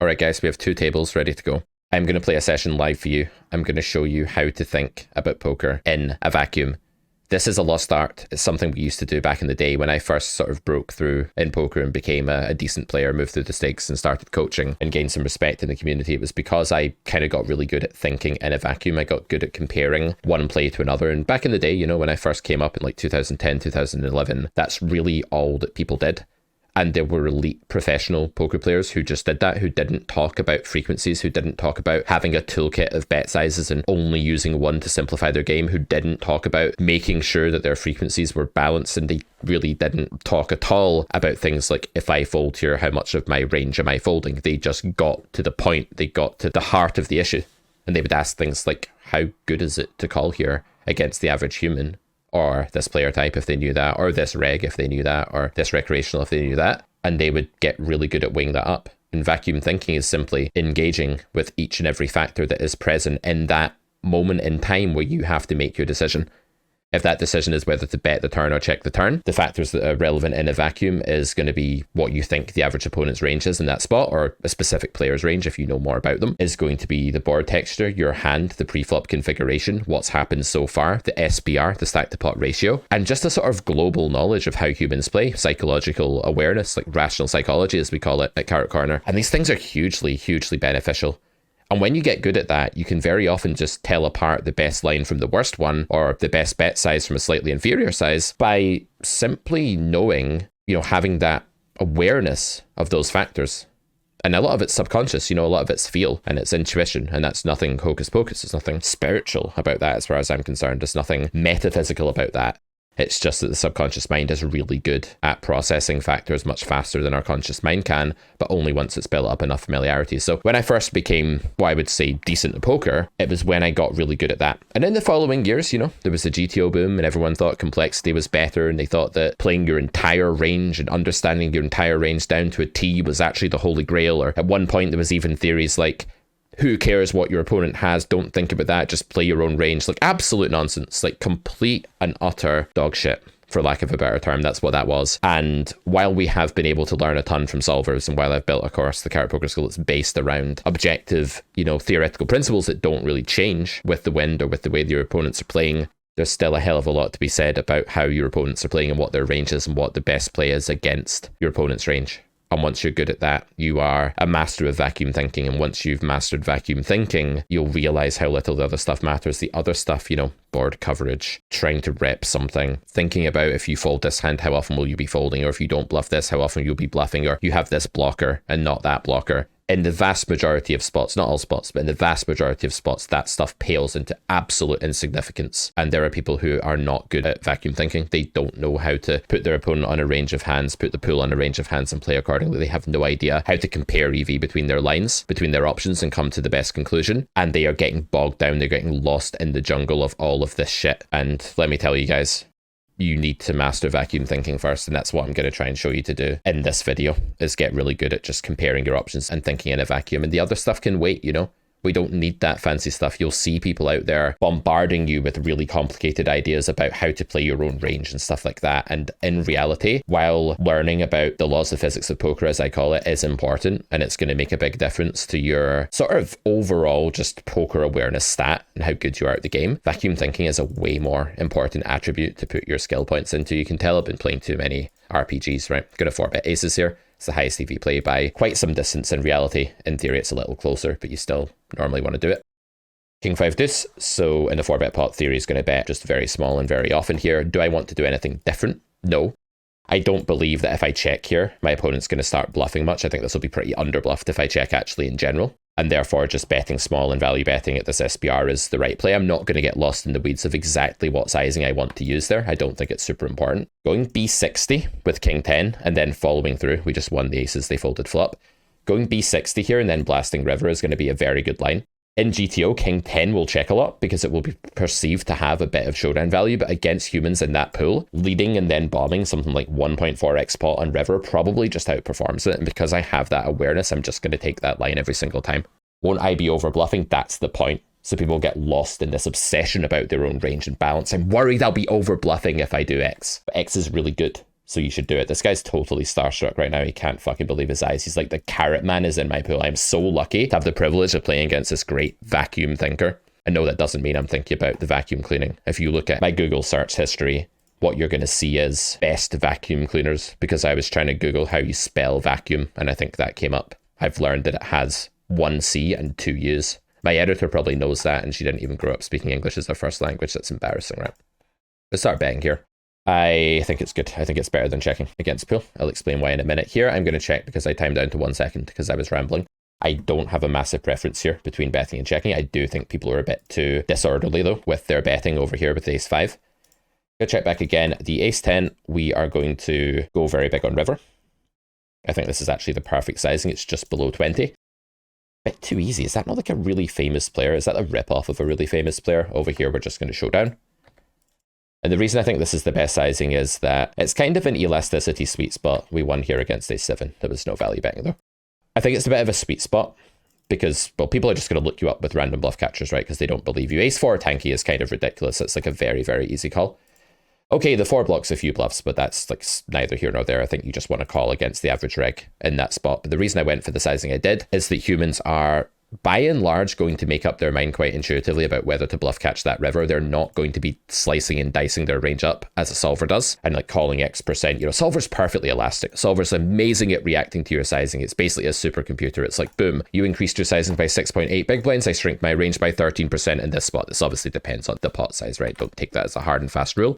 All right, guys, we have 2 tables ready to go. I'm going to play a session live for you. I'm going to show you how to think about poker in a vacuum. This is a lost art. It's something we used to do back in the day when I first sort of broke through in poker and became a decent player, moved through the stakes and started coaching and gained some respect in the community. It was because I kind of got really good at thinking in a vacuum. I got good at comparing one play to another. And back in the day, you know, when I first came up in like 2010, 2011, that's really all that people did. And there were elite professional poker players who just did that, who didn't talk about frequencies, who didn't talk about having a toolkit of bet sizes and only using one to simplify their game, who didn't talk about making sure that their frequencies were balanced, and they really didn't talk at all about things like, if I fold here, how much of my range am I folding? They just got to the point, they got to the heart of the issue. And they would ask things like, how good is it to call here against the average human? Or this player type if they knew that, or this reg if they knew that, or this recreational if they knew that. And they would get really good at weighing that up. And vacuum thinking is simply engaging with each and every factor that is present in that moment in time where you have to make your decision. If that decision is whether to bet the turn or check the turn, the factors that are relevant in a vacuum is going to be what you think the average opponent's range is in that spot, or a specific player's range if you know more about them, is going to be the board texture, your hand, the pre-flop configuration, what's happened so far, the SPR, the stack to pot ratio, and just a sort of global knowledge of how humans play, psychological awareness, like rational psychology as we call it at Carrot Corner. And these things are hugely, hugely beneficial. And when you get good at that, you can very often just tell apart the best line from the worst one, or the best bet size from a slightly inferior size, by simply knowing, you know, having that awareness of those factors. And a lot of it's subconscious, you know, a lot of it's feel and it's intuition, and that's nothing hocus pocus. There's nothing spiritual about that as far as I'm concerned. There's nothing metaphysical about that. It's just that the subconscious mind is really good at processing factors much faster than our conscious mind can, but only once it's built up enough familiarity. So when I first became what I would say decent at poker, it was when I got really good at that. And in the following years, you know, there was the GTO boom and everyone thought complexity was better, and they thought that playing your entire range and understanding your entire range down to a T was actually the holy grail. Or at one point there was even theories like, who cares what your opponent has? Don't think about that. Just play your own range. Like absolute nonsense, like complete and utter dog shit, for lack of a better term. That's what that was. And while we have been able to learn a ton from solvers, and while I've built a course, the Carrot Poker School, that's based around objective, you know, theoretical principles that don't really change with the wind or with the way that your opponents are playing, there's still a hell of a lot to be said about how your opponents are playing and what their range is and what the best play is against your opponent's range. And once you're good at that, you are a master of vacuum thinking. And once you've mastered vacuum thinking, you'll realize how little the other stuff matters. The other stuff, you know, board coverage, trying to rep something, thinking about if you fold this hand, how often will you be folding? Or if you don't bluff this, how often you'll be bluffing? Or you have this blocker and not that blocker. In the vast majority of spots, not all spots, but in the vast majority of spots, that stuff pales into absolute insignificance. And there are people who are not good at vacuum thinking. They don't know how to put their opponent on a range of hands, put the pool on a range of hands and play accordingly. They have no idea how to compare EV between their lines, between their options, and come to the best conclusion. And they are getting bogged down. They're getting lost in the jungle of all of this shit. And let me tell you guys, you need to master vacuum thinking first, and that's what I'm going to try and show you to do in this video, is get really good at just comparing your options and thinking in a vacuum. And the other stuff can wait, you know. We don't need that fancy stuff. You'll see people out there bombarding you with really complicated ideas about how to play your own range and stuff like that. And in reality, while learning about the laws of physics of poker, as I call it, is important, and it's going to make a big difference to your sort of overall just poker awareness stat and how good you are at the game, vacuum thinking is a way more important attribute to put your skill points into. You can tell I've been playing too many RPGs, right? Going to 4-bet aces here. It's the highest EV play by quite some distance. In reality, in theory, it's a little closer, but you still normally want to do it. King 5 deuce. So in the 4-bet pot, theory is going to bet just very small and very often here. Do I want to do anything different? No. I don't believe that if I check here, my opponent's going to start bluffing much. I think this will be pretty underbluffed if I check actually in general. And therefore, just betting small and value betting at this SPR is the right play. I'm not going to get lost in the weeds of exactly what sizing I want to use there. I don't think it's super important. Going B60 with King 10 and then following through. We just won the aces, they folded flop. Going B60 here and then blasting river is going to be a very good line. In GTO, King 10 will check a lot because it will be perceived to have a bit of showdown value, but against humans in that pool, leading and then bombing something like 1.4x pot on river probably just outperforms it. And because I have that awareness, I'm just going to take that line every single time. Won't I be over bluffing? That's the point. So people get lost in this obsession about their own range and balance. I'm worried I'll be over bluffing if I do X. But X is really good. So you should do it. This guy's totally starstruck right now. He can't fucking believe his eyes. He's like, the carrot man is in my pool. I'm so lucky to have the privilege of playing against this great vacuum thinker. And no, that doesn't mean I'm thinking about the vacuum cleaning. If you look at my Google search history, what you're going to see is best vacuum cleaners, because I was trying to Google how you spell vacuum, and I think that came up. I've learned that it has 1 C and 2 U's. My editor probably knows that, and she didn't even grow up speaking English as her first language. That's embarrassing, right? Let's start betting here. I think it's good. I think it's better than checking against pool. I'll explain why in a minute. Here, I'm going to check because I timed down to 1 second because I was rambling. I don't have a massive preference here between betting and checking. I do think people are a bit too disorderly, though, with their betting over here with the ace-5. Go check back again. The ace-10, we are going to go very big on river. I think this is actually the perfect sizing. It's just below 20. Bit too easy. Is that not like a really famous player? Is that a rip-off of a really famous player? Over here, we're just going to show down. And the reason I think this is the best sizing is that it's kind of an elasticity sweet spot. We won here against ace-7. There was no value betting, though. I think it's a bit of a sweet spot because, well, people are just going to look you up with random bluff catchers, right? Because they don't believe you. Ace-4 tanky is kind of ridiculous. It's like a very, very easy call. Okay, the 4 blocks a few bluffs, but that's like neither here nor there. I think you just want to call against the average reg in that spot. But the reason I went for the sizing I did is that humans are, by and large, going to make up their mind quite intuitively about whether to bluff catch that river. They're not going to be slicing and dicing their range up as a solver does and like calling X%. You know, solver's perfectly elastic. Solver's amazing at reacting to your sizing. It's basically a supercomputer. It's like, boom, you increased your sizing by 6.8 big blinds. I shrink my range by 13% in this spot. This obviously depends on the pot size, right? Don't take that as a hard and fast rule.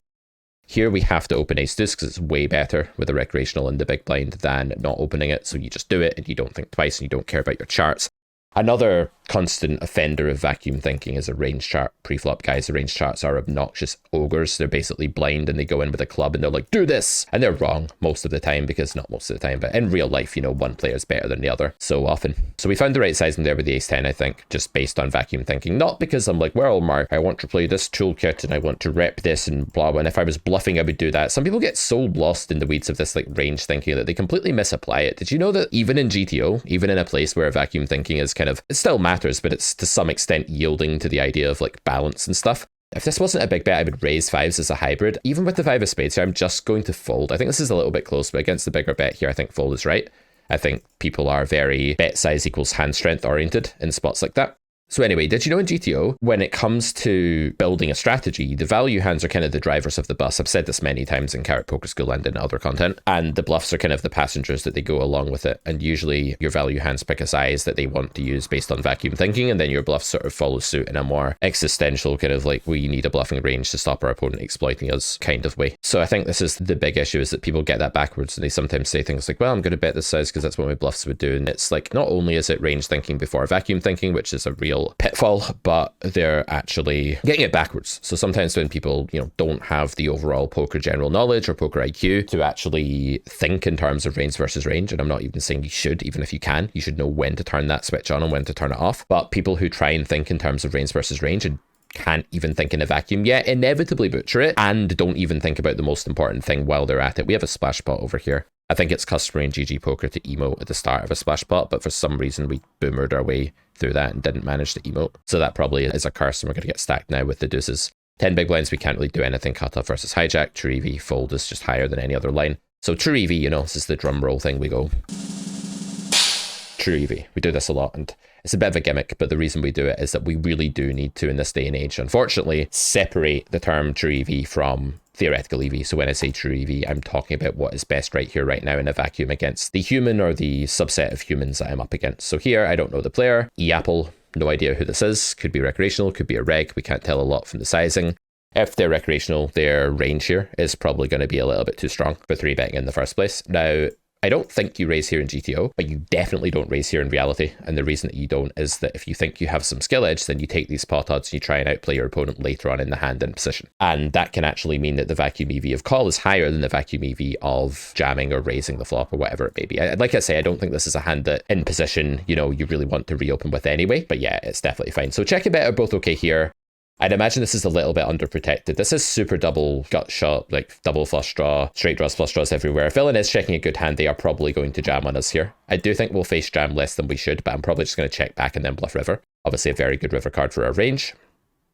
Here we have to open ace-deuce because it's way better with a recreational in the big blind than not opening it. So you just do it and you don't think twice and you don't care about your charts. Another constant offender of vacuum thinking is a range chart pre-flop. Guys, the range charts are obnoxious ogres. They're basically blind and they go in with a club and they're like, do this! And they're wrong most of the time, because not most of the time, but in real life, you know, one player is better than the other so often. So we found the right sizing there with the ace-10, I think, just based on vacuum thinking. Not because I'm like, well, Mark, I want to play this toolkit and I want to rep this and blah, blah. And if I was bluffing, I would do that. Some people get so lost in the weeds of this like range thinking that they completely misapply it. Did you know that even in GTO, even in a place where vacuum thinking is kind of, it still matters, but it's to some extent yielding to the idea of like balance and stuff. If this wasn't a big bet, I would raise 5s as a hybrid. Even with the 5 of spades here, I'm just going to fold. I think this is a little bit close, but against the bigger bet here, I think fold is right. I think people are very bet size equals hand strength oriented in spots like that. So anyway, did you know in GTO, when it comes to building a strategy, the value hands are kind of the drivers of the bus. I've said this many times in Carrot Poker School and in other content. And the bluffs are kind of the passengers that they go along with it. And usually your value hands pick a size that they want to use based on vacuum thinking. And then your bluffs sort of follow suit in a more existential kind of like, we need a bluffing range to stop our opponent exploiting us kind of way. So I think this is the big issue, is that people get that backwards. And they sometimes say things like, well, I'm going to bet this size because that's what my bluffs would do. And it's like, not only is it range thinking before vacuum thinking, which is a real pitfall, but they're actually getting it backwards. So sometimes when people, you know, don't have the overall poker general knowledge or poker IQ to actually think in terms of range versus range, and I'm not even saying you should, even if you can, you should know when to turn that switch on and when to turn it off. But people who try and think in terms of range versus range and can't even think in a vacuum yet, inevitably butcher it and don't even think about the most important thing while they're at it. We have a splash pot over here. I think it's customary in GG Poker to emote at the start of a splash pot, but for some reason we boomered our way through that and didn't manage to emote. So that probably is a curse, and we're going to get stacked now with the deuces. 10 big blinds, we can't really do anything. Cutoff versus hijack. True EV fold is just higher than any other line. So true EV, you know, this is the drum roll thing. We go true EV. We do this a lot, and it's a bit of a gimmick, but the reason we do it is that we really do need to, in this day and age, unfortunately, separate the term true EV from theoretical EV. So when I say true EV, I'm talking about what is best right here, right now in a vacuum against the human or the subset of humans that I'm up against. So here, I don't know the player. E-Apple, no idea who this is. Could be recreational, could be a reg. We can't tell a lot from the sizing. If they're recreational, their range here is probably going to be a little bit too strong for 3-betting in the first place. Now, I don't think you raise here in GTO, but you definitely don't raise here in reality. And the reason that you don't is that if you think you have some skill edge, then you take these pot odds and you try and outplay your opponent later on in the hand and position. And that can actually mean that the vacuum EV of call is higher than the vacuum EV of jamming or raising the flop or whatever it may be. Like I say, I don't think this is a hand that in position, you know, you really want to reopen with anyway. But yeah, it's definitely fine. So check and bet are both okay here. I'd imagine this is a little bit underprotected. This is super double gut shot, like double flush draw, straight draws, flush draws everywhere. If villain is checking a good hand, they are probably going to jam on us here. I do think we'll face jam less than we should, but I'm probably just going to check back and then bluff river. Obviously a very good river card for our range.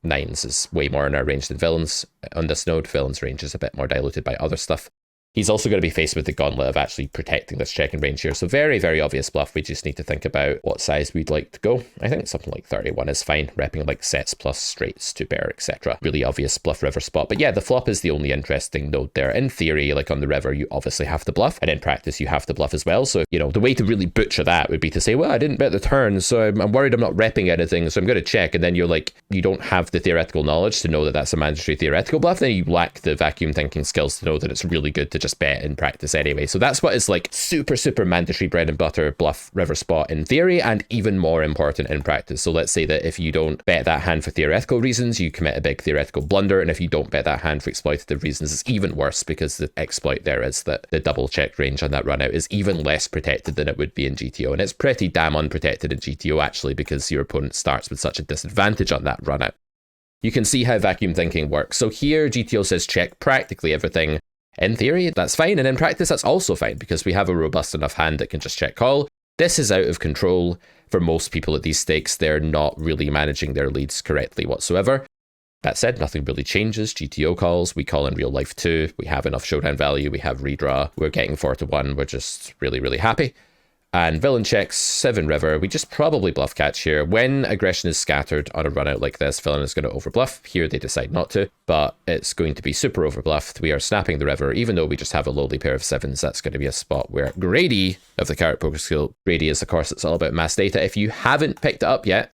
9s is way more in our range than villains on this node. Villains range is a bit more diluted by other stuff. He's also going to be faced with the gauntlet of actually protecting this checking range here. So very, very obvious bluff. We just need to think about what size we'd like to go. I think something like 31 is fine, repping like sets plus straights to bear, etc. Really obvious bluff river spot. But yeah, the flop is the only interesting node there. In theory, like on the river, you obviously have to bluff, and in practice, you have to bluff as well. So, you know, the way to really butcher that would be to say, well, I didn't bet the turn, so I'm worried I'm not repping anything, so I'm going to check. And then you're like, you don't have the theoretical knowledge to know that that's a mandatory theoretical bluff. Then you lack the vacuum thinking skills to know that it's really good to just bet in practice anyway. So that's what is like super, super mandatory bread and butter bluff river spot in theory, and even more important in practice. So let's say that if you don't bet that hand for theoretical reasons, you commit a big theoretical blunder. And if you don't bet that hand for exploitative reasons, it's even worse, because the exploit there is that the double check range on that run out is even less protected than it would be in GTO. And it's pretty damn unprotected in GTO actually, because your opponent starts with such a disadvantage on that run out. You can see how vacuum thinking works. So here GTO says check practically everything. In theory, that's fine, and in practice, that's also fine, because we have a robust enough hand that can just check call. This is out of control for most people at these stakes. They're not really managing their leads correctly whatsoever. That said, nothing really changes. GTO calls, we call in real life too. We have enough showdown value, we have redraw, we're getting 4-1, we're just really, really happy. And villain checks, 7 river. We just probably bluff catch here. When aggression is scattered on a run out like this, villain is going to overbluff. Here they decide not to, but it's going to be super overbluffed. We are snapping the river, even though we just have a lowly pair of 7s. That's going to be a spot where Grady of the Carrot Poker School, Grady is, of course, it's all about mass data. If you haven't picked it up yet,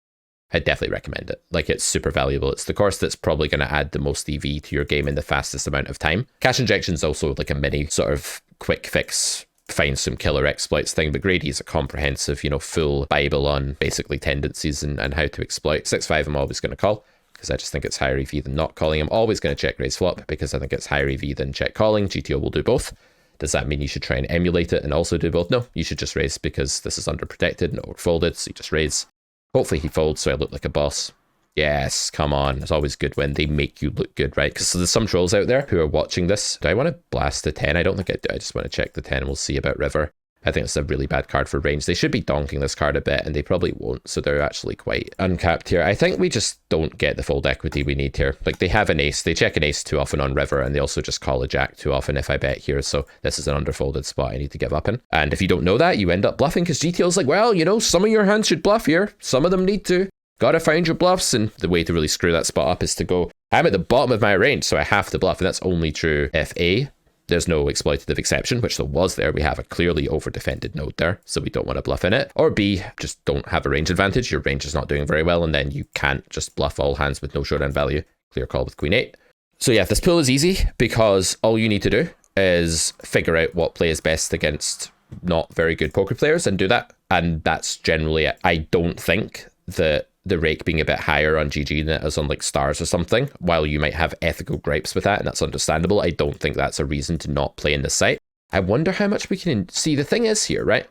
I'd definitely recommend it. Like, it's super valuable. It's the course that's probably going to add the most EV to your game in the fastest amount of time. Cash injection is also like a mini sort of quick fix, find some killer exploits thing, but Grady is a comprehensive, you know, full Bible on basically tendencies and how to exploit. 6-5 I'm always going to call, because I just think it's higher EV than not calling. I'm always going to check raise flop, because I think it's higher EV than check calling. GTO will do both. Does that mean you should try and emulate it and also do both? No, you should just raise, because this is underprotected, no folded, so you just raise. Hopefully he folds so I look like a boss. Yes, come on. It's always good when they make you look good, right? Because there's some trolls out there who are watching this. Do I want to blast the 10? I don't think I do. I just want to check the 10 and we'll see about river. I think it's a really bad card for range. They should be donking this card a bit, and they probably won't, so they're actually quite uncapped here. I think we just don't get the fold equity we need here. Like, they have an ace. They check an ace too often on river, and they also just call a jack too often if I bet here, so this is an underfolded spot I need to give up in. And if you don't know that, you end up bluffing, because GTO's like, well, you know, some of your hands should bluff here. Some of them need to. Gotta find your bluffs, and the way to really screw that spot up is to go, I'm at the bottom of my range, so I have to bluff, and that's only true if A, there's no exploitative exception, which there was there. We have a clearly over-defended node there, so we don't want to bluff in it. Or B, just don't have a range advantage. Your range is not doing very well, and then you can't just bluff all hands with no showdown value. Clear call with queen 8. So yeah, this pool is easy, because all you need to do is figure out what play is best against not very good poker players and do that. And that's generally it. I don't think that the rake being a bit higher on GG than it is on like stars or something, while you might have ethical gripes with that, and that's understandable, I don't think that's a reason to not play in this site. I wonder how much we can see. The thing is here, right?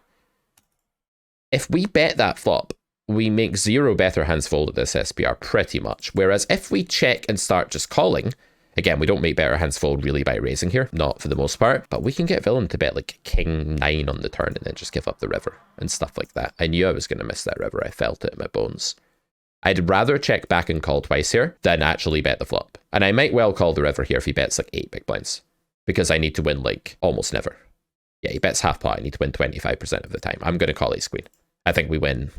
If we bet that flop, we make 0 better hands fold at this SPR pretty much. Whereas if we check and start just calling, again, we don't make better hands fold really by raising here, not for the most part, but we can get villain to bet like king 9 on the turn and then just give up the river and stuff like that. I knew I was going to miss that river. I felt it in my bones. I'd rather check back and call twice here than actually bet the flop. And I might well call the river here if he bets like 8 big blinds, because I need to win like almost never. Yeah, he bets half pot. I need to win 25% of the time. I'm going to call ace queen. I think we win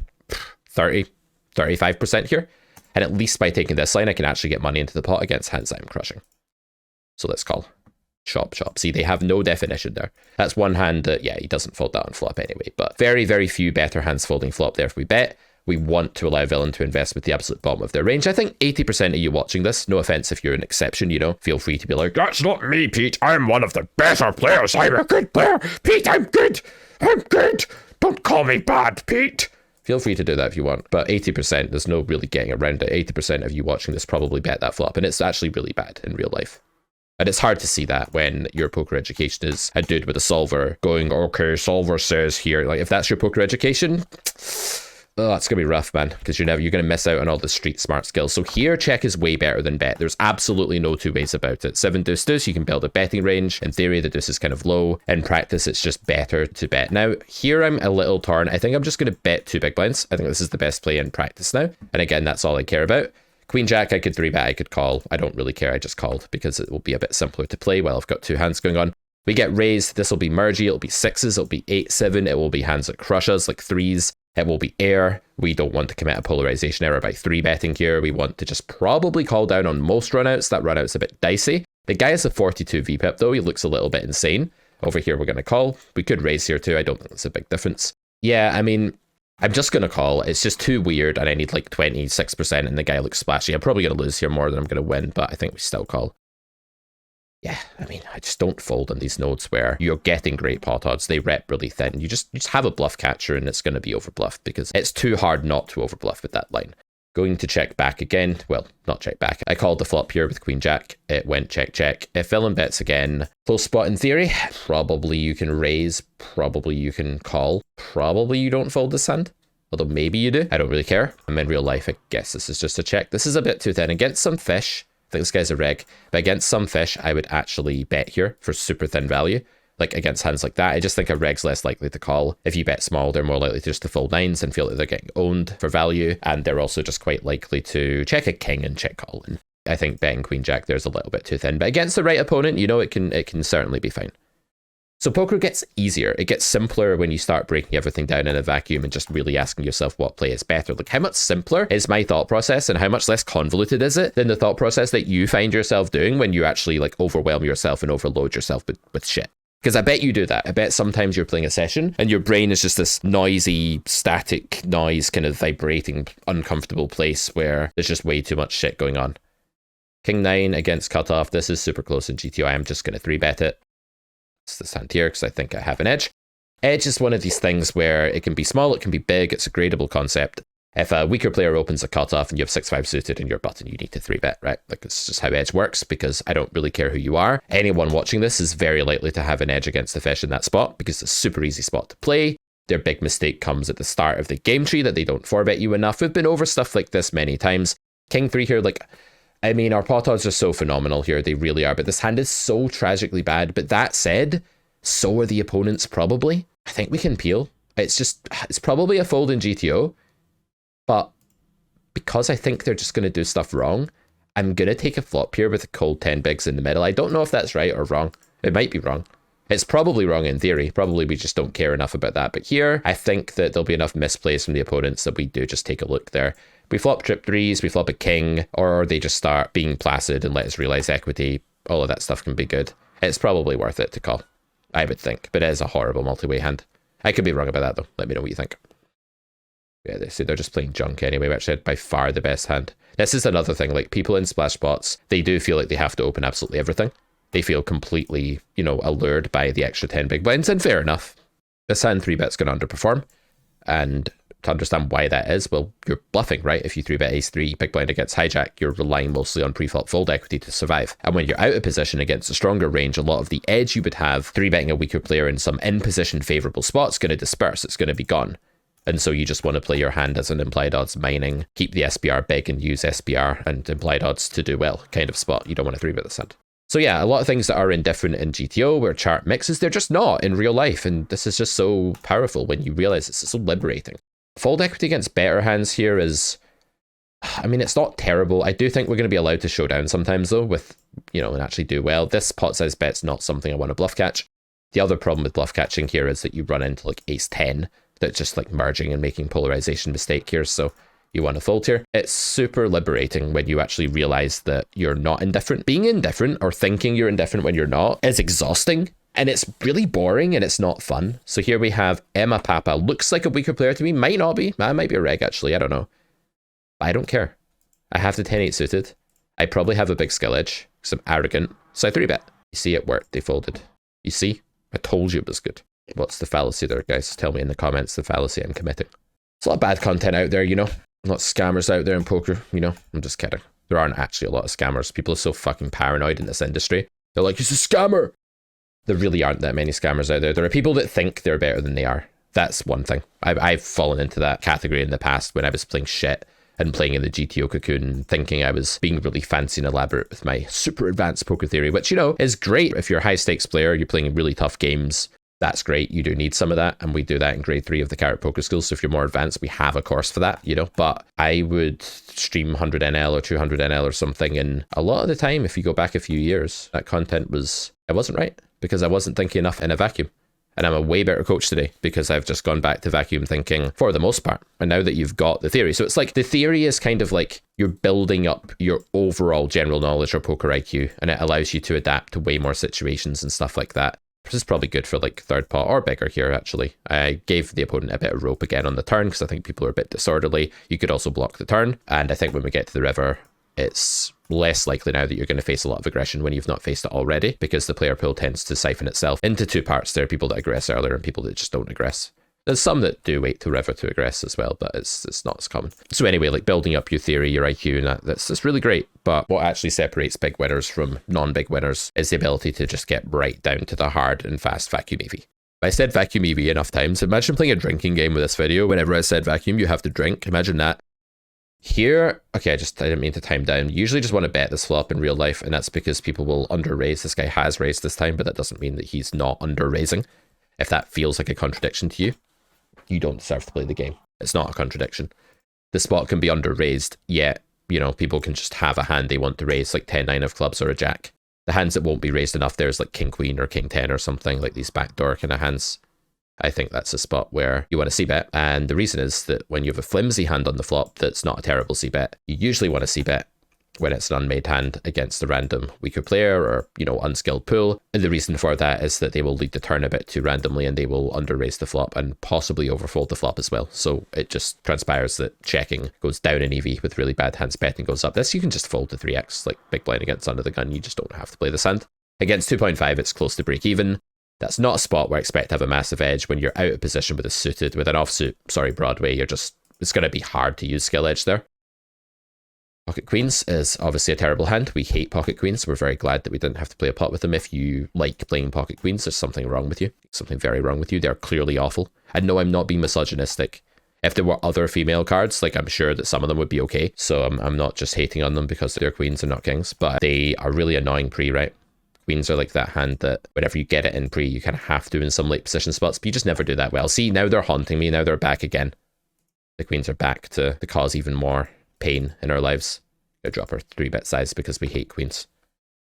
35% here. And at least by taking this line, I can actually get money into the pot against hands I'm crushing. So let's call. Chop, chop. See, they have no definition there. That's one hand that, yeah, he doesn't fold that on flop anyway. But very, very few better hands folding flop there if we bet. We want to allow villain to invest with the absolute bottom of their range. I think 80% of you watching this, no offense if you're an exception, you know, feel free to be like, that's not me, Pete. I'm one of the better players. I'm a good player. Pete, I'm good. I'm good. Don't call me bad, Pete. Feel free to do that if you want. But 80%, there's no really getting around it. 80% of you watching this probably bet that flop. And it's actually really bad in real life. And it's hard to see that when your poker education is a dude with a solver going, okay, solver says here. Like, if that's your poker education, oh, it's going to be rough, man, because you're going to miss out on all the street smart skills. So here, check is way better than bet. There's absolutely no two ways about it. 7 deuce deuce, you can build a betting range. In theory, the deuce is kind of low. In practice, it's just better to bet. Now, here I'm a little torn. I think I'm just going to bet 2 big blinds. I think this is the best play in practice now. And again, that's all I care about. Queen jack, I could 3-bet, I could call. I don't really care, I just called because it will be a bit simpler to play while I've got 2 hands going on. We get raised, this will be mergy, it'll be 6s, it'll be 8-7, it will be hands that crush us, like 3s, it will be air. We don't want to commit a polarization error by 3-betting here. We want to just probably call down on most runouts. That runout's a bit dicey. The guy has a 42 VPIP though, he looks a little bit insane. Over here we're going to call. We could raise here too, I don't think it's a big difference. Yeah, I mean, I'm just going to call. It's just too weird and I need like 26% and the guy looks splashy. I'm probably going to lose here more than I'm going to win, but I think we still call. Yeah, I mean, I just don't fold on these nodes where you're getting great pot odds. They rep really thin. You just have a bluff catcher and it's going to be overbluffed because it's too hard not to overbluff with that line. Going to check back again. Well, not check back. I called the flop here with queen jack. It went check, check. If villain bets again. Close spot in theory. Probably you can raise. Probably you can call. Probably you don't fold this hand. Although maybe you do. I don't really care. I'm in real life. I guess this is just a check. This is a bit too thin. Against some fish, I think this guy's a reg, but against some fish, I would actually bet here for super thin value. Like against hands like that, I just think a reg's less likely to call. If you bet small, they're more likely just to fold 9s and feel like they're getting owned for value. And they're also just quite likely to check a king and check call. And I think betting queen jack there's a little bit too thin, but against the right opponent, you know, it can certainly be fine. So poker gets easier. It gets simpler when you start breaking everything down in a vacuum and just really asking yourself what play is better. Like how much simpler is my thought process and how much less convoluted is it than the thought process that you find yourself doing when you actually like overwhelm yourself and overload yourself with shit. Because I bet you do that. I bet sometimes you're playing a session and your brain is just this noisy, static noise, kind of vibrating, uncomfortable place where there's just way too much shit going on. King 9 against cutoff. This is super close in GTO. I'm just going to 3-bet it. It's this hand here because I think I have an edge. Edge is one of these things where it can be small, it can be big, it's a gradable concept. If a weaker player opens a cutoff and you have 6-5 suited in your button, you need to 3-bet, right? Like it's just how edge works because I don't really care who you are. Anyone watching this is very likely to have an edge against the fish in that spot because it's a super easy spot to play. Their big mistake comes at the start of the game tree that they don't 4-bet you enough. We've been over stuff like this many times. King 3 here, like, I mean, our pot odds are so phenomenal here. They really are. But this hand is so tragically bad. But that said, so are the opponents probably. I think we can peel. It's probably a fold in GTO. But because I think they're just going to do stuff wrong, I'm going to take a flop here with a cold 10 bigs in the middle. I don't know if that's right or wrong. It might be wrong. It's probably wrong in theory. Probably we just don't care enough about that. But here, I think that there'll be enough misplays from the opponents that we do just take a look there. We flop trip 3s, we flop a king, or they just start being placid and let us realize equity. All of that stuff can be good. It's probably worth it to call, I would think. But it is a horrible multi-way hand. I could be wrong about that though. Let me know what you think. Yeah, they say they're just playing junk anyway, which is by far the best hand. This is another thing, like people in splash spots, they do feel like they have to open absolutely everything. They feel completely, you know, allured by the extra 10 big blinds, and fair enough. This hand 3-bet's going to underperform, and to understand why that is, well, you're bluffing, right? If you 3-bet ace-3 big blind against hijack, you're relying mostly on pre-flop fold equity to survive. And when you're out of position against a stronger range, a lot of the edge you would have 3-betting a weaker player in some in-position favourable spot's going to disperse. It's going to be gone. And so you just want to play your hand as an implied odds mining, keep the SPR big and use SPR and implied odds to do well kind of spot. You don't want to 3-bet this hand. So yeah, a lot of things that are indifferent in GTO where chart mixes, they're just not in real life. And this is just so powerful when you realize it's so liberating. Fold equity against better hands here is, I mean, it's not terrible. I do think we're going to be allowed to show down sometimes though with, you know, and actually do well. This pot size bet's not something I want to bluff catch. The other problem with bluff catching here is that you run into like ace 10 that's just like merging and making polarization mistake here. So you want to fold here. It's super liberating when you actually realize that you're not indifferent. Being indifferent or thinking you're indifferent when you're not is exhausting. And it's really boring and it's not fun. So here we have Emma Papa. Looks like a weaker player to me. Might not be. I might be a reg actually. I don't know. But I don't care. I have the 10-8 suited. I probably have a big skill edge because I'm arrogant. So I 3-bet. You see it worked. They folded. You see? I told you it was good. What's the fallacy there, guys? Tell me in the comments the fallacy I'm committing. There's a lot of bad content out there, you know. A lot of scammers out there in poker, you know. I'm just kidding. There aren't actually a lot of scammers. People are so fucking paranoid in this industry. They're like, it's a scammer. There really aren't that many scammers out there. There are people that think they're better than they are. That's one thing. I've fallen into that category in the past when I was playing shit and playing in the GTO cocoon, thinking I was being really fancy and elaborate with my super advanced poker theory, which, you know, is great. If you're a high stakes player, you're playing really tough games, that's great. You do need some of that. And we do that in grade 3 of the Carrot Poker School. So if you're more advanced, we have a course for that, you know. But I would stream 100 NL or 200 NL or something. And a lot of the time, if you go back a few years, that content was I wasn't right because I wasn't thinking enough in a vacuum. And I'm a way better coach today because I've just gone back to vacuum thinking for the most part. And now that you've got the theory. So it's like the theory is kind of like you're building up your overall general knowledge or poker IQ, and it allows you to adapt to way more situations and stuff like that. This is probably good for like third pot or bigger here, actually. I gave the opponent a bit of rope again on the turn because I think people are a bit disorderly. You could also block the turn. And I think when we get to the river, it's less likely now that you're going to face a lot of aggression when you've not faced it already, because the player pool tends to siphon itself into two parts. There are people that aggress earlier and people that just don't aggress. There's some that do wait till river to aggress as well, but it's not as common. So anyway, like building up your theory, your IQ, and that's really great. But what actually separates big winners from non-big winners is the ability to just get right down to the hard and fast vacuum EV. I said vacuum EV enough times. Imagine playing a drinking game with this video. Whenever I said vacuum, you have to drink. Imagine that. Here, okay, I didn't mean to time down. Usually just want to bet this flop in real life, and that's because people will under-raise. This guy has raised this time, but that doesn't mean that he's not under-raising. If that feels like a contradiction to you, you don't deserve to play the game. It's not a contradiction. The spot can be under-raised, yet, you know, people can just have a hand they want to raise, like 10-9 of clubs or a jack. The hands that won't be raised enough, there's like king-queen or king-10 or something, like these backdoor kind of hands. I think that's a spot where you want to c-bet, and the reason is that when you have a flimsy hand on the flop that's not a terrible c-bet, you usually want to c-bet when it's an unmade hand against the random weaker player or, you know, unskilled pool. And the reason for that is that they will lead the turn a bit too randomly and they will under-raise the flop and possibly overfold the flop as well. So it just transpires that checking goes down in EV with really bad hands, betting goes up. This you can just fold to 3x, like big blind against under the gun. You just don't have to play this hand. Against 2.5, it's close to break even. That's not a spot where I expect to have a massive edge when you're out of position with a suited. With an offsuit, sorry, Broadway, it's going to be hard to use skill edge there. Pocket queens is obviously a terrible hand. We hate pocket queens. We're very glad that we didn't have to play a pot with them. If you like playing pocket queens, there's something wrong with you. Something very wrong with you. They're clearly awful. And no, I'm not being misogynistic. If there were other female cards, like I'm sure that some of them would be okay. So I'm not just hating on them because they're queens and not kings, but they are really annoying pre, right? Queens are like that hand that whenever you get it in pre, you kind of have to in some late position spots, but you just never do that well. See, now they're haunting me. Now they're back again. The queens are back to cause even more pain in our lives. Gonna drop our 3-bet size because we hate queens.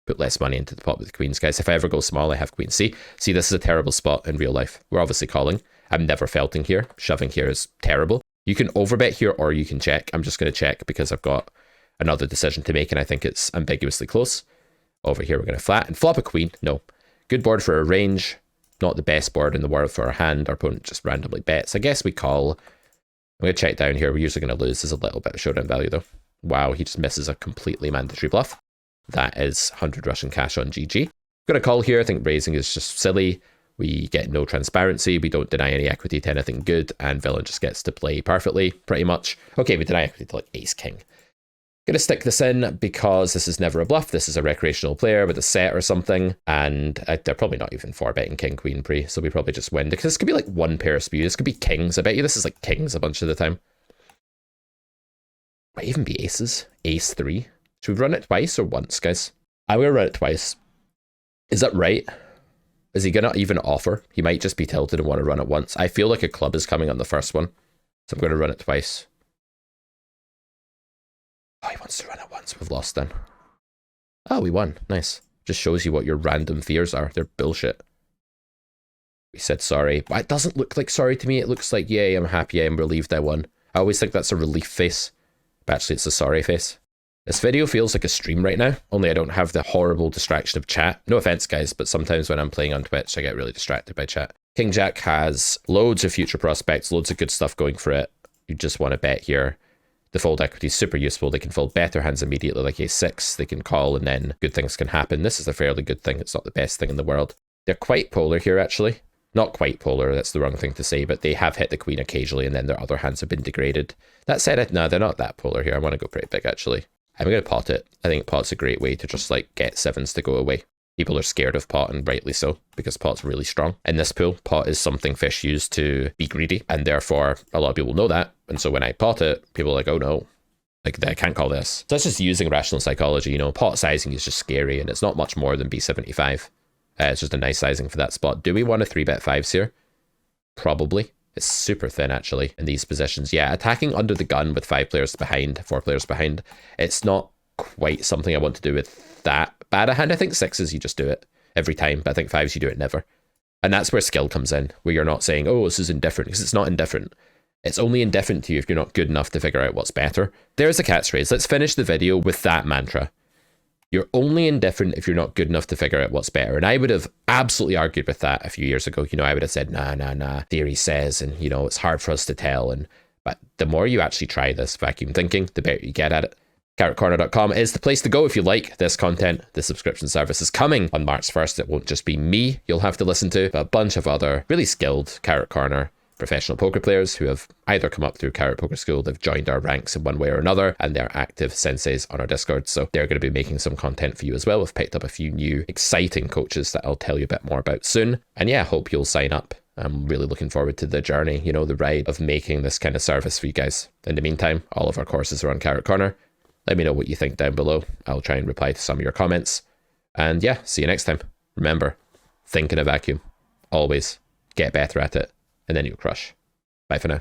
Put less money into the pot with the queens, guys. If I ever go small, I have queens. See, this is a terrible spot in real life. We're obviously calling. I'm never felting here. Shoving here is terrible. You can overbet here or you can check. I'm just going to check because I've got another decision to make and I think it's ambiguously close. Over here, we're going to flat and flop a queen. No. Good board for a range. Not the best board in the world for our hand. Our opponent just randomly bets. I guess we call. I'm going to check down here. We're usually going to lose. There's a little bit of showdown value, though. Wow, he just misses a completely mandatory bluff. That is 100 Russian cash on GG. I'm going to call here. I think raising is just silly. We get no transparency. We don't deny any equity to anything good. And villain just gets to play perfectly, pretty much. Okay, we deny equity to like ace-king. Gonna stick this in because this is never a bluff. This is a recreational player with a set or something, and they're probably not even 4-betting king queen pre, so we probably just win because this could be like one pair spew. This could be kings. I bet you this is like kings a bunch of the time. Might even be aces. Ace 3. Should we run it twice or once, guys? I will run it twice. Is that right? Is he gonna even offer? He might just be tilted and want to run it once. I feel like a club is coming on the first one, so I'm gonna run it twice. Oh, he wants to run it once. We've lost then. Oh, we won. Nice. Just shows you what your random fears are. They're bullshit. We said sorry. But it doesn't look like sorry to me. It looks like, yay, I'm happy, I'm relieved I won. I always think that's a relief face. But actually, it's a sorry face. This video feels like a stream right now, only I don't have the horrible distraction of chat. No offense, guys, but sometimes when I'm playing on Twitch, I get really distracted by chat. King Jack has loads of future prospects, loads of good stuff going for it. You just want to bet here. The fold equity is super useful. They can fold better hands immediately, like a6. They can call and then good things can happen. This is a fairly good thing. It's not the best thing in the world. They're quite polar here, actually. Not quite polar, that's the wrong thing to say, but they have hit the queen occasionally and then their other hands have been degraded. That said, no, they're not that polar here. I want to go pretty big, actually. I'm going to pot it. I think pot's a great way to just like get sevens to go away. People are scared of pot, and rightly so, because pot's really strong. In this pool, pot is something fish use to be greedy, and therefore a lot of people know that. And so when I pot it, people are like, oh no, like I can't call this. So that's just using rational psychology, you know. Pot sizing is just scary, and it's not much more than B75. It's just a nice sizing for that spot. Do we want to 3-bet 5s here? Probably. It's super thin, actually, in these positions. Yeah, attacking under the gun with 5 players behind, 4 players behind, it's not quite something I want to do with that bad a hand. I think 6s, you just do it. every time, but I think fives you do it never. And that's where skill comes in, where you're not saying, oh, this is indifferent, because it's not indifferent. It's only indifferent to you if you're not good enough to figure out what's better. There's a cat's phrase. Let's finish the video with that mantra. You're only indifferent if you're not good enough to figure out what's better. And I would have absolutely argued with that a few years ago. I would have said, nah, theory says, and it's hard for us to tell. But the more you actually try this vacuum thinking, the better you get at it. Carrotcorner.com is the place to go if you like this content. The subscription service is coming on March 1st. It won't just be me you'll have to listen to, but a bunch of other really skilled Carrot Corner professional poker players who have either come up through Carrot Poker School, they've joined our ranks in one way or another, and they're active senseis on our Discord. So they're going to be making some content for you as well. We've picked up a few new exciting coaches that I'll tell you a bit more about soon. And yeah, hope you'll sign up. I'm really looking forward to the journey, the ride of making this kind of service for you guys. In the meantime, all of our courses are on Carrot Corner. Let me know what you think down below. I'll try and reply to some of your comments. And yeah, see you next time. Remember, think in a vacuum. Always get better at it, and then you'll crush. Bye for now.